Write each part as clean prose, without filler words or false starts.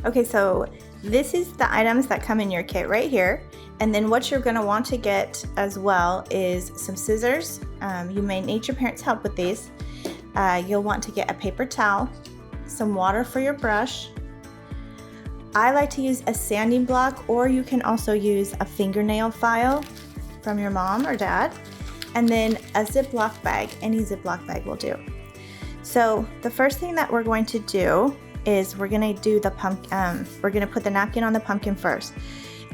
Okay, so this is the items that come in your kit right here. And then what you're gonna want to get as well is some scissors. You may need your parents' help with these. You'll want to get a paper towel, some water for your brush. I like to use a sanding block, or you can also use a fingernail file from your mom or dad, and then a Ziploc bag. Any Ziploc bag will do. So the first thing that we're going to do is we're gonna do the pumpkin. We're gonna put the napkin on the pumpkin first.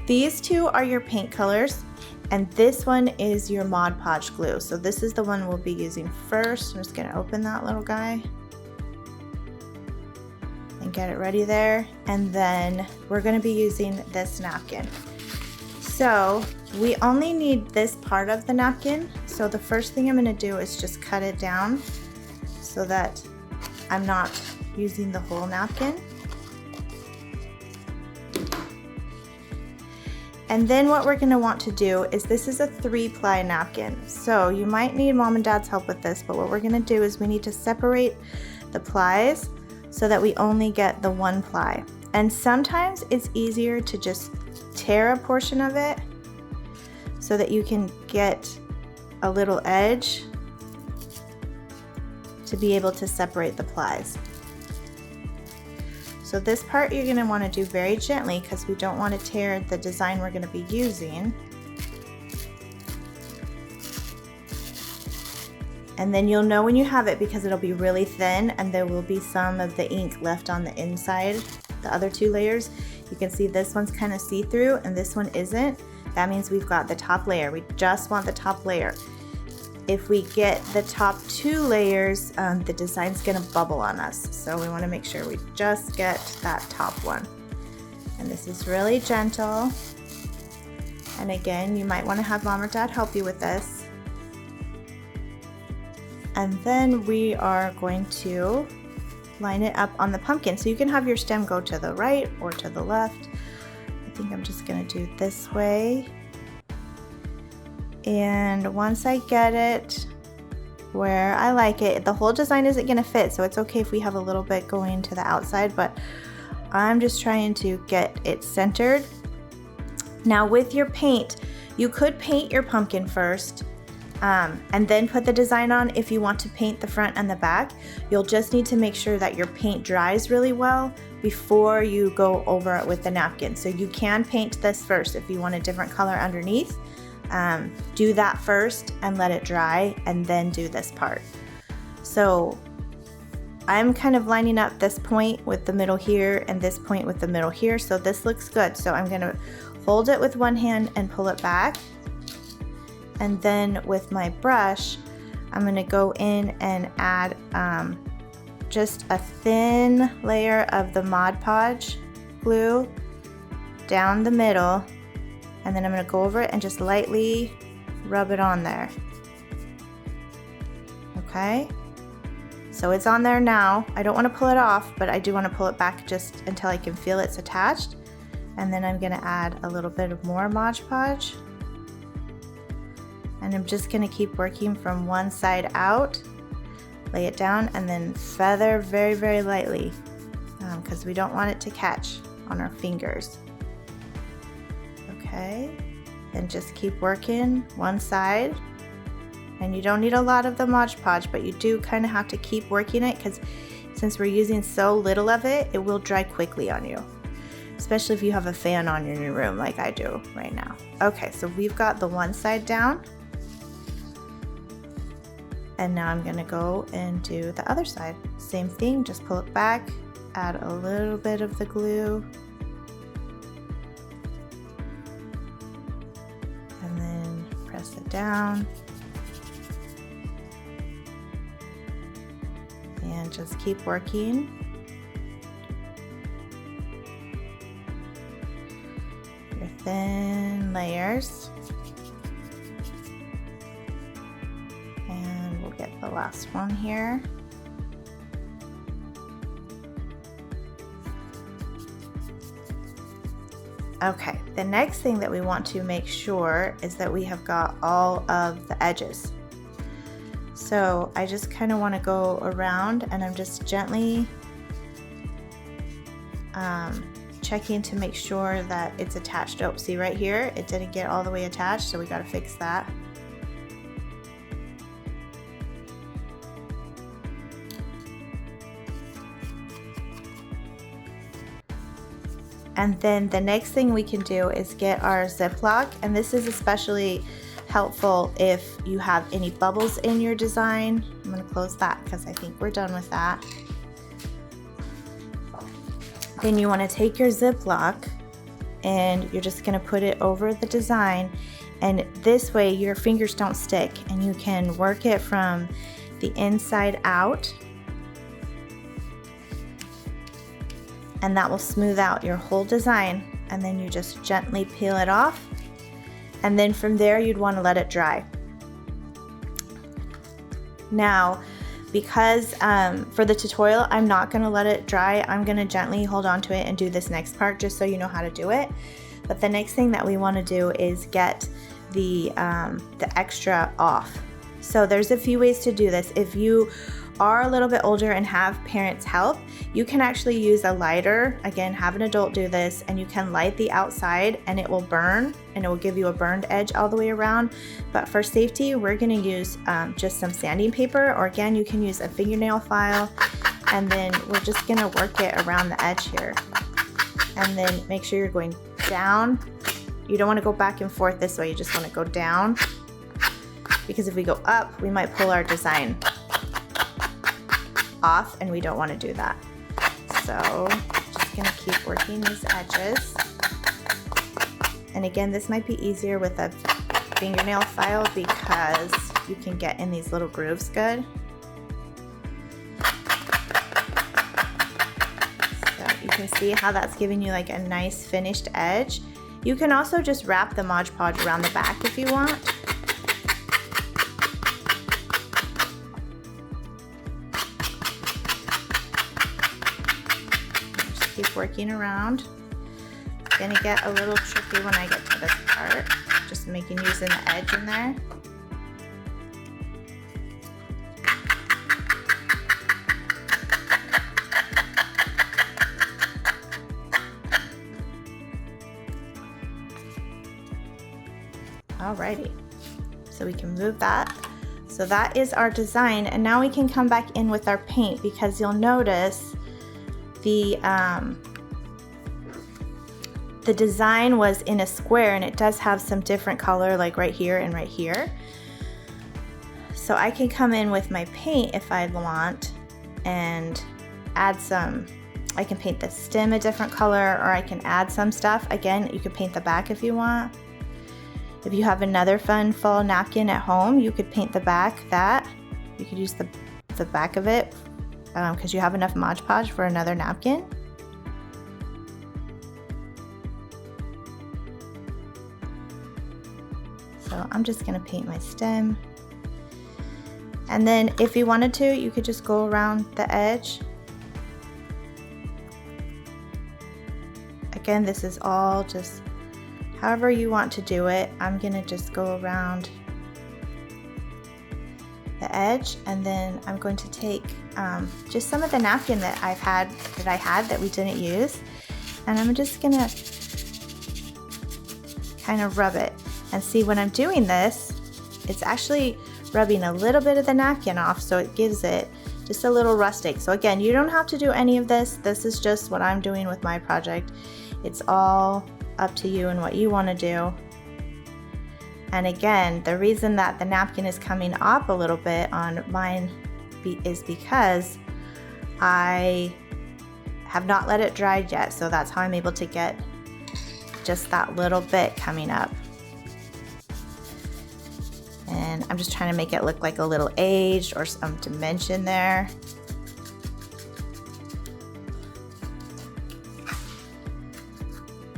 These two are your paint colors, and this one is your Mod Podge glue. So this is the one we'll be using first. I'm just gonna open that little guy and get it ready there. And then we're gonna be using this napkin. So we only need this part of the napkin. So the first thing I'm gonna do is just cut it down so that I'm not using the whole napkin. And then what we're gonna want to do is, this is a 3-ply napkin. So you might need mom and dad's help with this, but what we're gonna do is we need to separate the plies so that we only get the 1 ply. And sometimes it's easier to just tear a portion of it so that you can get a little edge to be able to separate the plies. So this part you're going to want to do very gently because we don't want to tear the design we're going to be using. And then you'll know when you have it because it'll be really thin and there will be some of the ink left on the inside. The other 2 layers, you can see this one's kind of see-through and this one isn't. That means we've got the top layer. We just want the top layer. If we get the top 2 layers, the design's gonna bubble on us. So we wanna make sure we just get that top one. And this is really gentle. And again, you might wanna have mom or dad help you with this. And then we are going to line it up on the pumpkin. So you can have your stem go to the right or to the left. I think I'm just gonna do this way. And once I get it where I like it, the whole design isn't gonna fit, so it's okay if we have a little bit going to the outside, but I'm just trying to get it centered. Now with your paint, you could paint your pumpkin first, and then put the design on if you want to paint the front and the back. You'll just need to make sure that your paint dries really well before you go over it with the napkin. So you can paint this first if you want a different color underneath. Do that first and let it dry and then do this part. So I'm kind of lining up this point with the middle here and this point with the middle here, so this looks good. So I'm gonna hold it with one hand and pull it back. And then with my brush, I'm gonna go in and add just a thin layer of the Mod Podge glue down the middle. And then I'm gonna go over it and just lightly rub it on there. Okay, so it's on there now. I don't wanna pull it off, but I do wanna pull it back just until I can feel it's attached. And then I'm gonna add a little bit of more Mod Podge. And I'm just gonna keep working from one side out, lay it down, and then feather very, very lightly because we don't want it to catch on our fingers. Okay, then just keep working one side. And you don't need a lot of the Mod Podge, but you do kind of have to keep working it because since we're using so little of it, it will dry quickly on you, especially if you have a fan on in your room like I do right now. Okay, so we've got the one side down. And now I'm gonna go and do the other side. Same thing, just pull it back, add a little bit of the glue. And then press it down. And just keep working. Your thin layers. Get the last one here. Okay, the next thing that we want to make sure is that we have got all of the edges. So I just kind of want to go around and I'm just gently checking to make sure that it's attached. Oh, see right here, it didn't get all the way attached, so we got to fix that. And then the next thing we can do is get our Ziploc, and this is especially helpful if you have any bubbles in your design. I'm going to close that because I think we're done with that. Then you want to take your Ziploc and you're just going to put it over the design, and this way your fingers don't stick and you can work it from the inside out, and that will smooth out your whole design. And then you just gently peel it off, and then from there you'd want to let it dry. Now, because for the tutorial I'm not going to let it dry, I'm going to gently hold on to it and do this next part just so you know how to do it. But the next thing that we want to do is get the extra off. So there's a few ways to do this. If you are a little bit older and have parents help, you can actually use a lighter. Again, have an adult do this, and you can light the outside and it will burn, and it will give you a burned edge all the way around. But for safety, we're going to use just some sanding paper, or again, you can use a fingernail file, and then we're just going to work it around the edge here. And then make sure you're going down. You don't want to go back and forth this way, you just want to go down, because if we go up, we might pull our design off, and we don't want to do that. So just gonna keep working these edges. And again, this might be easier with a fingernail file because you can get in these little grooves good. So you can see how that's giving you like a nice finished edge. You can also just wrap the Mod Podge around the back if you want. Keep working around. It's gonna get a little tricky when I get to this part, just using the edge in there. Alrighty, so we can move that. So that is our design, and now we can come back in with our paint, because you'll notice the design was in a square, and it does have some different color, like right here and right here. So I can come in with my paint if I want and add some. I can paint the stem a different color, or I can add some stuff. Again, you could paint the back if you want. If you have another fun fall napkin at home, you could paint the back. That you could use the back of it because you have enough Mod Podge for another napkin. So I'm just going to paint my stem. And then if you wanted to, you could just go around the edge. Again, this is all just however you want to do it. I'm going to just go around the edge, and then I'm going to take just some of the napkin that I had that we didn't use, and I'm just gonna kind of rub it. And see, when I'm doing this, it's actually rubbing a little bit of the napkin off, so it gives it just a little rustic. So again, you don't have to do any of this. This is just what I'm doing with my project. It's all up to you and what you want to do. And again, the reason that the napkin is coming up a little bit on mine is because I have not let it dry yet, so that's how I'm able to get just that little bit coming up. And I'm just trying to make it look like a little aged or some dimension there.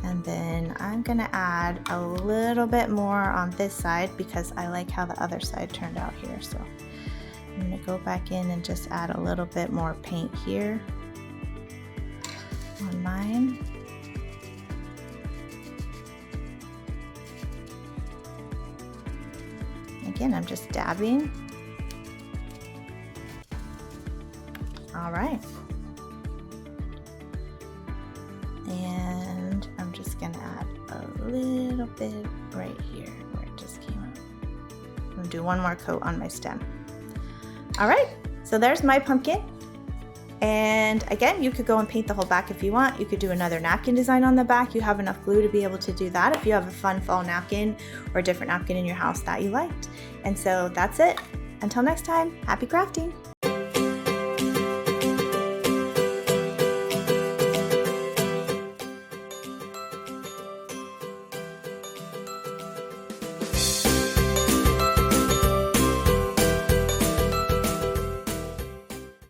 And then I'm gonna add a little bit more on this side because I like how the other side turned out here. So I'm gonna go back in and just add a little bit more paint here on mine. Again, I'm just dabbing. All right. And I'm just gonna add a little bit right here where it just came out. I'm gonna do one more coat on my stem. All right, so there's my pumpkin. And again, you could go and paint the whole back if you want. You could do another napkin design on the back. You have enough glue to be able to do that if you have a fun fall napkin or a different napkin in your house that you liked. And so that's it. Until next time, happy crafting!